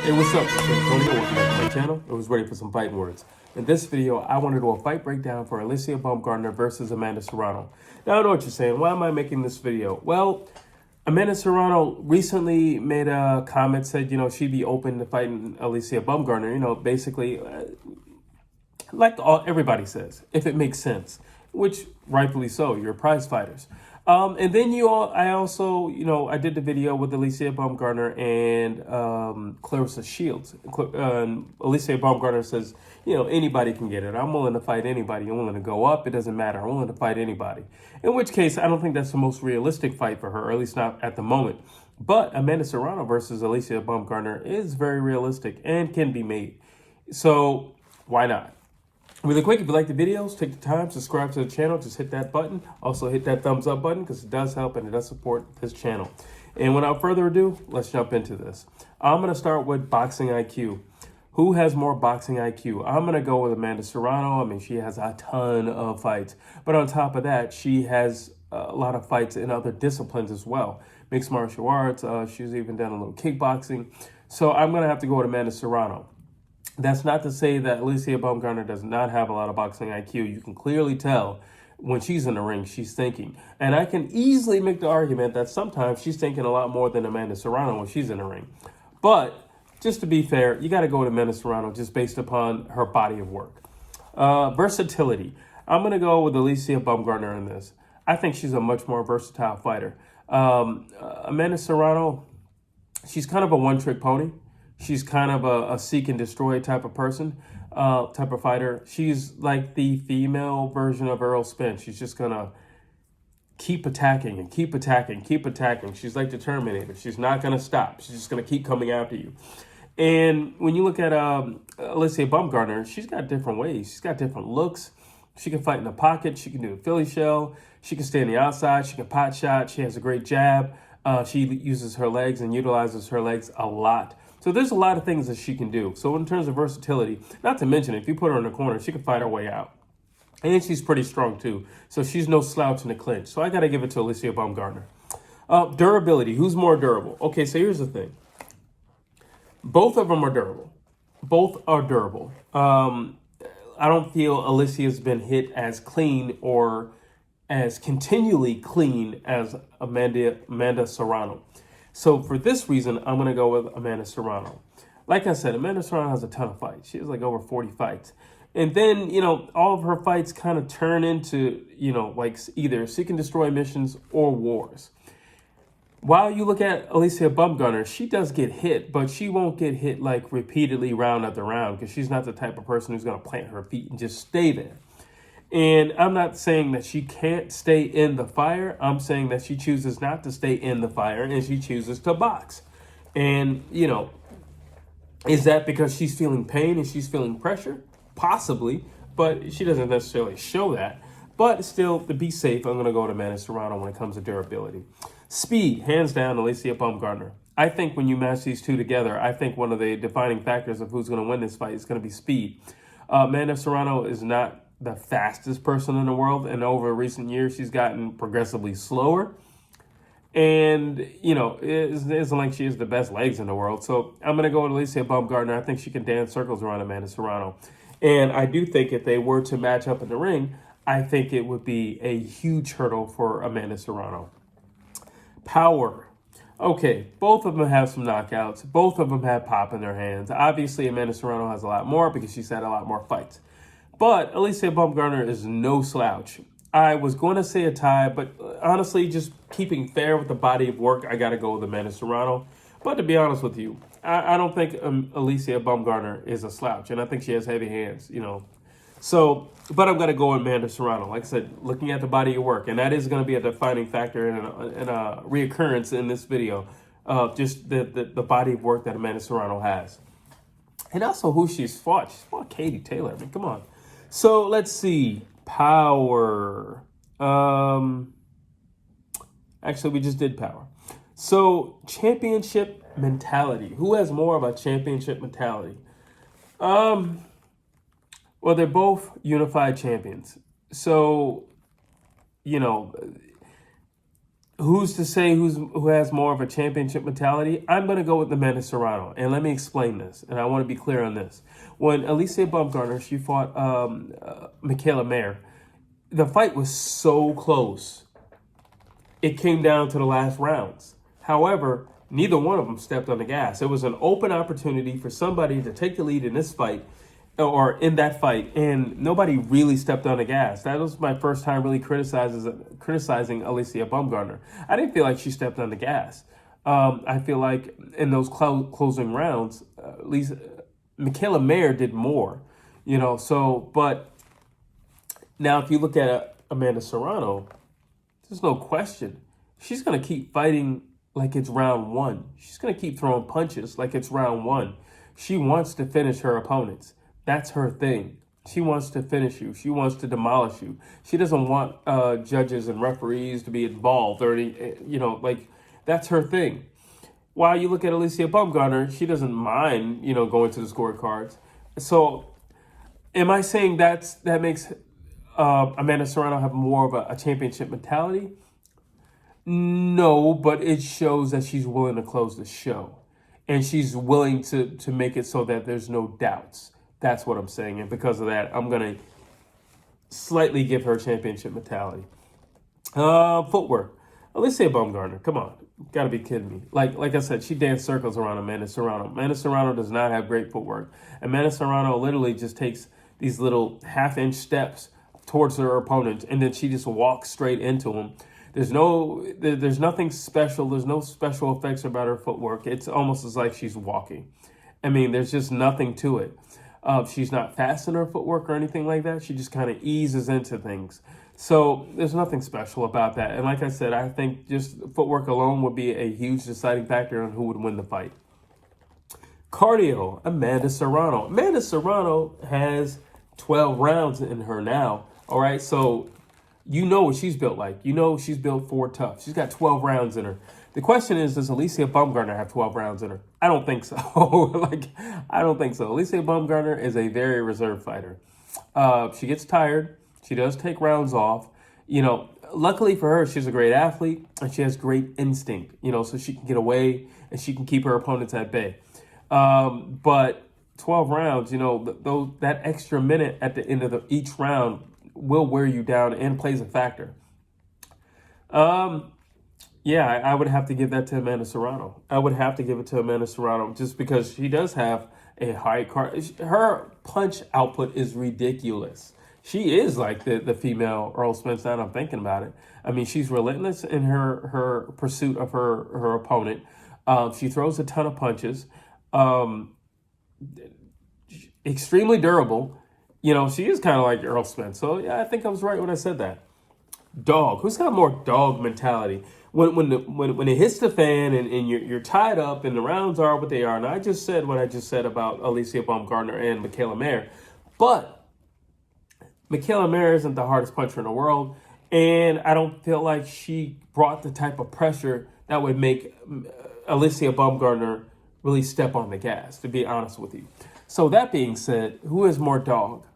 Hey, what's up? It's Antonio. Welcome back to my channel. It was ready for some fighting words. In this video, I want to do a fight breakdown for Alycia Baumgardner versus Amanda Serrano. Now, I know what you're saying. Why am I making this video? Well, Amanda Serrano recently made a comment, said, she'd be open to fighting Alycia Baumgardner, basically, everybody says, if it makes sense, which rightfully so, you're prize fighters. And then I did the video with Alycia Baumgardner and Clarissa Shields. Alycia Baumgardner says, anybody can get it. I'm willing to fight anybody. I'm willing to go up. It doesn't matter. I'm willing to fight anybody. In which case, I don't think that's the most realistic fight for her, or at least not at the moment. But Amanda Serrano versus Alycia Baumgardner is very realistic and can be made. So why not? Really quick, if you like the videos, take the time, subscribe to the channel, just hit that button. Also hit that thumbs up button because it does help and it does support this channel. And without further ado, let's jump into this. I'm going to start with boxing IQ. Who has more boxing IQ? I'm going to go with Amanda Serrano. I mean, she has a ton of fights. But on top of that, she has a lot of fights in other disciplines as well. Mixed martial arts. She's even done a little kickboxing. So I'm going to have to go with Amanda Serrano. That's not to say that Alycia Baumgardner does not have a lot of boxing IQ. You can clearly tell when she's in the ring, she's thinking. And I can easily make the argument that sometimes she's thinking a lot more than Amanda Serrano when she's in the ring. But just to be fair, you got to go with Amanda Serrano just based upon her body of work. Versatility. I'm going to go with Alycia Baumgardner in this. I think she's a much more versatile fighter. Amanda Serrano, she's kind of a one-trick pony. She's kind of a seek and destroy type of person, type of fighter. She's like the female version of Errol Spence. She's just going to keep attacking and keep attacking, keep attacking. She's like the Terminator. She's not going to stop. She's just going to keep coming after you. And when you look at Alycia Baumgardner, she's got different ways. She's got different looks. She can fight in the pocket. She can do a Philly shell. She can stay on the outside. She can pot shot. She has a great jab. She uses her legs and utilizes her legs a lot. So there's a lot of things that she can do. So in terms of versatility, not to mention, if you put her in the corner, she can fight her way out. And she's pretty strong too. So she's no slouch in the clinch. So I got to give it to Alycia Baumgardner. Durability. Who's more durable? Okay, so here's the thing. Both of them are durable. Both are durable. I don't feel Alicia's been hit as clean or as continually clean as Amanda Serrano. So for this reason, I'm going to go with Amanda Serrano. Like I said, Amanda Serrano has a ton of fights. She has like over 40 fights. And then, all of her fights kind of turn into, like either seek and destroy missions or wars. While you look at Alycia Baumgardner, she does get hit, but she won't get hit like repeatedly round after round because she's not the type of person who's going to plant her feet and just stay there. And I'm not saying that she can't stay in the fire. I'm saying that she chooses not to stay in the fire and she chooses to box. And, is that because she's feeling pain and she's feeling pressure? Possibly, but she doesn't necessarily show that. But still, to be safe, I'm going to go to Amanda Serrano when it comes to durability. Speed, hands down, Alycia Baumgardner. I think when you match these two together, I think one of the defining factors of who's going to win this fight is going to be speed. Amanda Serrano is not the fastest person in the world, and over recent years she's gotten progressively slower, and it isn't like she has the best legs in the world. So I'm going to go with Alycia Baumgardner. I think she can dance circles around Amanda Serrano, and I do think if they were to match up in the ring, I think it would be a huge hurdle for Amanda Serrano. Power. Okay, both of them have some knockouts. Both of them have pop in their hands. Obviously, Amanda Serrano has a lot more because she's had a lot more fights. But Alycia Baumgardner is no slouch. I was going to say a tie, but honestly, just keeping fair with the body of work, I got to go with Amanda Serrano. But to be honest with you, I don't think Alycia Baumgardner is a slouch, and I think she has heavy hands, So, but I'm going to go with Amanda Serrano. Like I said, looking at the body of work, and that is going to be a defining factor and a reoccurrence in this video, just the body of work that Amanda Serrano has. And also who she's fought. She's fought Katie Taylor. I mean, come on. So let's see. Power. Actually, we just did power. So championship mentality. Who has more of a championship mentality? Well, they're both unified champions. So, who's to say who has more of a championship mentality? I'm going to go with Amanda Serrano, and let me explain this. And I want to be clear on this. When Alycia Baumgardner, she fought Michaela Mayer, the fight was so close. It came down to the last rounds. However, neither one of them stepped on the gas. It was an open opportunity for somebody to take the lead in this fight, or in that fight, and nobody really stepped on the gas. That was my first time really criticizing Alycia Baumgardner. I didn't feel like she stepped on the gas. I feel like in those closing rounds, at least Michaela Mayer did more, So, but now if you look at Amanda Serrano, there's no question. She's going to keep fighting like it's round one. She's going to keep throwing punches like it's round one. She wants to finish her opponents. That's her thing. She wants to finish you. She wants to demolish you. She doesn't want judges and referees to be involved or any, that's her thing. While you look at Alycia Baumgardner, she doesn't mind, going to the scorecards. So am I saying that makes Amanda Serrano have more of a championship mentality? No, but it shows that she's willing to close the show. And she's willing to make it so that there's no doubts. That's what I'm saying. And because of that, I'm going to slightly give her championship mentality. Footwork. Alycia Baumgardner, come on. Got to be kidding me. Like I said, she danced circles around Amanda Serrano. Amanda Serrano does not have great footwork. Amanda Serrano literally just takes these little half-inch steps towards her opponent, and then she just walks straight into him. There's nothing special. There's no special effects about her footwork. It's almost as like she's walking. I mean, there's just nothing to it. She's not fast in her footwork or anything like that. She just kind of eases into things. So there's nothing special about that. And like I said, I think just footwork alone would be a huge deciding factor on who would win the fight. Cardio, Amanda Serrano. Amanda Serrano has 12 rounds in her now. All right, so you know what she's built like. She's built for tough. She's got 12 rounds in her. The question is, does Alycia Baumgardner have 12 rounds in her? I don't think so. I don't think so. Alycia Baumgardner is a very reserved fighter. She gets tired. She does take rounds off. Luckily for her, she's a great athlete and she has great instinct, so she can get away and she can keep her opponents at bay. But 12 rounds, that extra minute at the end of each round will wear you down and plays a factor. Yeah, I would have to give that to Amanda Serrano. I would have to give it to Amanda Serrano just because she does have a high her punch output is ridiculous. She is like the female Earl Spence now that I'm thinking about it. I mean, she's relentless in her pursuit of her opponent. She throws a ton of punches. Extremely durable. She is kind of like Earl Spence. So, yeah, I think I was right when I said that. Dog. Who's got more dog mentality? When it hits the fan and you're tied up and the rounds are what they are. And I just said what I just said about Alycia Baumgardner and Michaela Mayer. But Michaela Mayer isn't the hardest puncher in the world. And I don't feel like she brought the type of pressure that would make Alycia Baumgardner really step on the gas, to be honest with you. So that being said, who is more dog?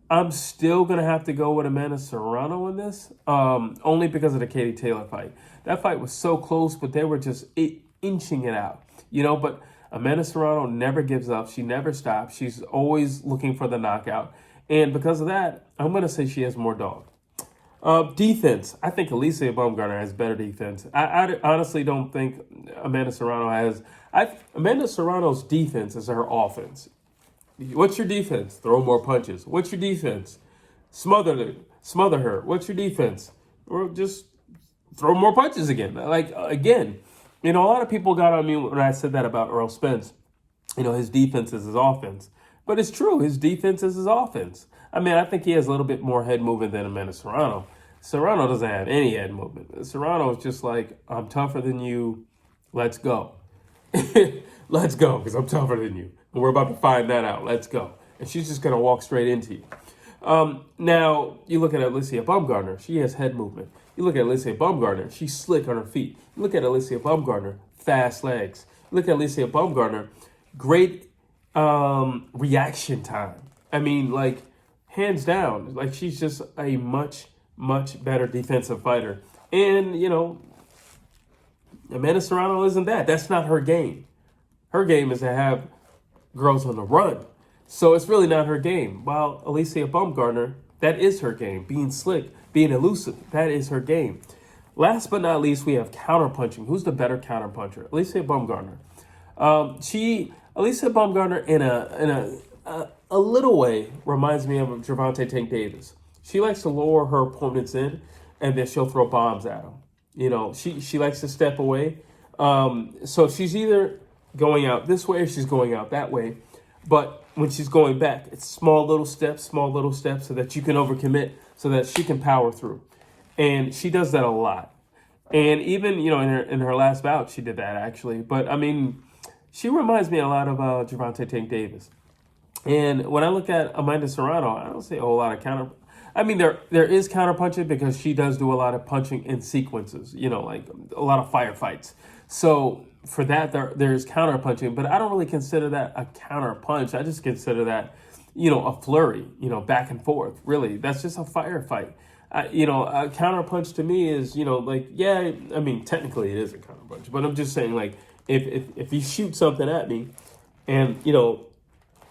I'm still going to have to go with Amanda Serrano in this, only because of the Katie Taylor fight. That fight was so close, but they were just inching it out, But Amanda Serrano never gives up. She never stops. She's always looking for the knockout. And because of that, I'm going to say she has more dog. Defense. I think Alycia Baumgardner has better defense. I honestly don't think Amanda Serrano has. Amanda Serrano's defense is her offense. What's your defense? Throw more punches. What's your defense? Smother her. What's your defense? Or just throw more punches again. Again, a lot of people got on me when I said that about Earl Spence. His defense is his offense. But it's true. His defense is his offense. I mean, I think he has a little bit more head movement than Amanda Serrano. Serrano doesn't have any head movement. Serrano is just like, I'm tougher than you. Let's go. Let's go, because I'm tougher than you. And we're about to find that out. Let's go. And she's just going to walk straight into you. Now, you look at Alycia Baumgardner. She has head movement. You look at Alycia Baumgardner. She's slick on her feet. You look at Alycia Baumgardner. Fast legs. You look at Alycia Baumgardner. Great reaction time. I mean, hands down. She's just a much, much better defensive fighter. And, Amanda Serrano isn't that. That's not her game. Her game is to have girls on the run. So it's really not her game. While Alycia Baumgardner, that is her game. Being slick, being elusive, that is her game. Last but not least, we have counterpunching. Who's the better counterpuncher? Alycia Baumgardner. Alycia Baumgardner in a little way reminds me of Gervonta Tank Davis. She likes to lower her opponents in, and then she'll throw bombs at them. You know, she likes to step away. So she's either going out this way or she's going out that way. But when she's going back, it's small little steps so that you can overcommit, so that she can power through. And she does that a lot. And even, you know, in her last bout, she did that actually. But I mean, she reminds me a lot of Gervonta Tank Davis. And when I look at Amanda Serrano, I don't see a whole lot of counter. I mean, there is counterpunching because she does do a lot of punching in sequences, you know, like a lot of firefights. So for that, there's counterpunching, but I don't really consider that a counterpunch. I just consider that, you know, a flurry, you know, back and forth. Really, that's just a firefight. You know, a counterpunch to me is, you know, like, yeah, I mean, technically it is a counterpunch, but I'm just saying, like, if you shoot something at me and, you know,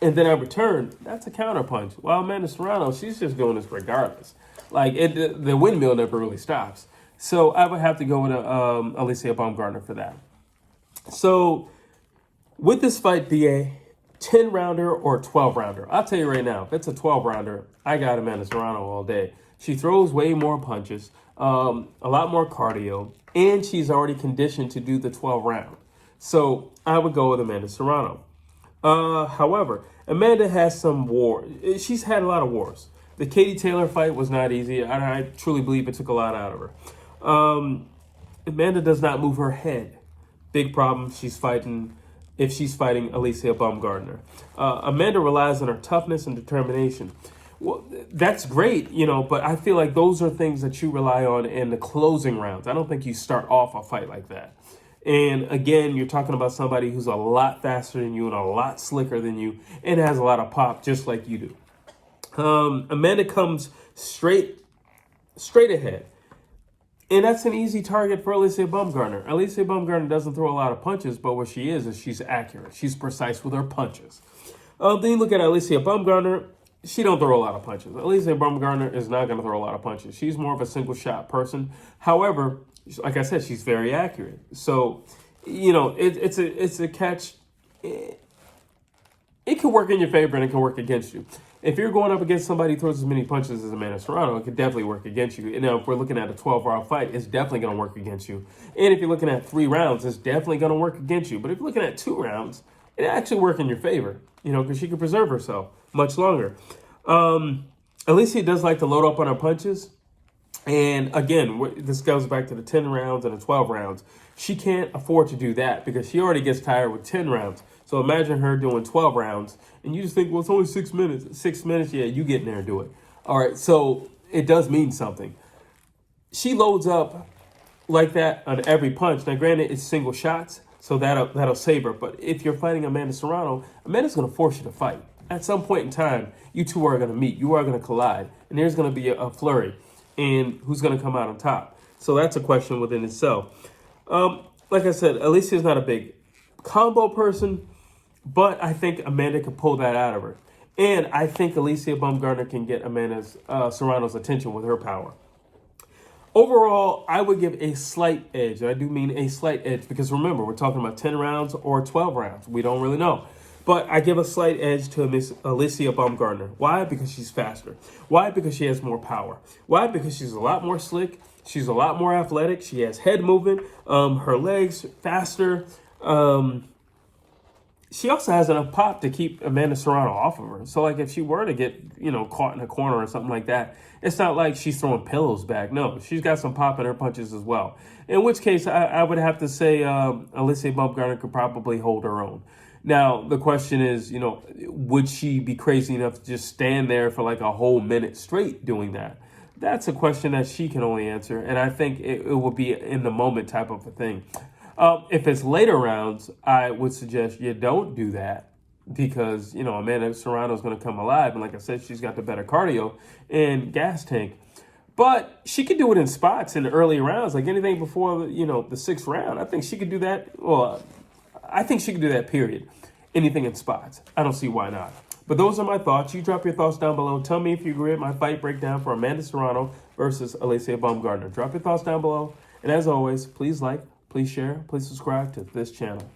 and then I return, that's a counterpunch. While Amanda Serrano, she's just doing this regardless. Like, the windmill never really stops. So I would have to go with Alycia Baumgardner for that. So would this fight be a 10-rounder or a 12-rounder? I'll tell you right now, if it's a 12-rounder, I got Amanda Serrano all day. She throws way more punches, a lot more cardio, and she's already conditioned to do the 12 round. So I would go with Amanda Serrano. However, Amanda has some war. She's had a lot of wars. The Katie Taylor fight was not easy. I truly believe it took a lot out of her. Amanda does not move her head. Big problem. If she's fighting Alycia Baumgardner. Amanda relies on her toughness and determination. Well, that's great, you know, but I feel like those are things that you rely on in the closing rounds. I don't think you start off a fight like that. And again, you're talking about somebody who's a lot faster than you and a lot slicker than you and has a lot of pop just like you do. Amanda comes straight ahead. And that's an easy target for Alycia Baumgardner. Alycia Baumgardner doesn't throw a lot of punches, but what she is she's accurate. She's precise with her punches. Then you look at Alycia Baumgardner. She don't throw a lot of punches. Alycia Baumgardner is not going to throw a lot of punches. She's more of a single shot person. However, like I said, she's very accurate. So, you know, it's a catch. It can work in your favor and it can work against you. If you're going up against somebody who throws as many punches as Amanda Serrano, it could definitely work against you. And now, if we're looking at a 12-round fight, it's definitely going to work against you. And if you're looking at 3 rounds, it's definitely going to work against you. But if you're looking at 2 rounds, it actually work in your favor, you know, because she can preserve herself much longer. Alycia does like to load up on her punches. And again, this goes back to the 10 rounds and the 12 rounds. She can't afford to do that because she already gets tired with 10 rounds. So imagine her doing 12 rounds and you just think, well, it's only 6 minutes. 6 minutes, yeah, you get in there and do it. All right, so it does mean something. She loads up like that on every punch. Now, granted, it's single shots, so that'll save her. But if you're fighting Amanda Serrano, Amanda's going to force you to fight. At some point in time, you two are going to meet. You are going to collide. And there's going to be a flurry. And who's going to come out on top? So that's a question within itself. Like I said, Alycia is not a big combo person, but I think Amanda could pull that out of her. And I think Alycia Baumgardner can get Amanda's Serrano's attention with her power. Overall, I would give a slight edge. I do mean a slight edge because remember, we're talking about 10 rounds or 12 rounds. We don't really know. But I give a slight edge to Alycia Baumgardner. Why? Because she's faster. Why? Because she has more power. Why? Because she's a lot more slick. She's a lot more athletic. She has head movement. Her legs faster. She also has enough pop to keep Amanda Serrano off of her. So, like, if she were to get, you know, caught in a corner or something like that, it's not like she's throwing pillows back. No, she's got some pop in her punches as well. In which case, I would have to say Alycia Baumgardner could probably hold her own. Now, the question is, you know, would she be crazy enough to just stand there for like a whole minute straight doing that? That's a question that she can only answer. And I think it would be in the moment type of a thing. If it's later rounds, I would suggest you don't do that because, you know, Amanda Serrano is going to come alive. And like I said, she's got the better cardio and gas tank. But she could do it in spots in the early rounds, like anything before, you know, the 6th round. I think she could do that. Well, I think she could do that, period. Anything in spots. I don't see why not. But those are my thoughts. You drop your thoughts down below. Tell me if you agree with my fight breakdown for Amanda Serrano versus Alycia Baumgardner. Drop your thoughts down below. And as always, please like, please share, please subscribe to this channel.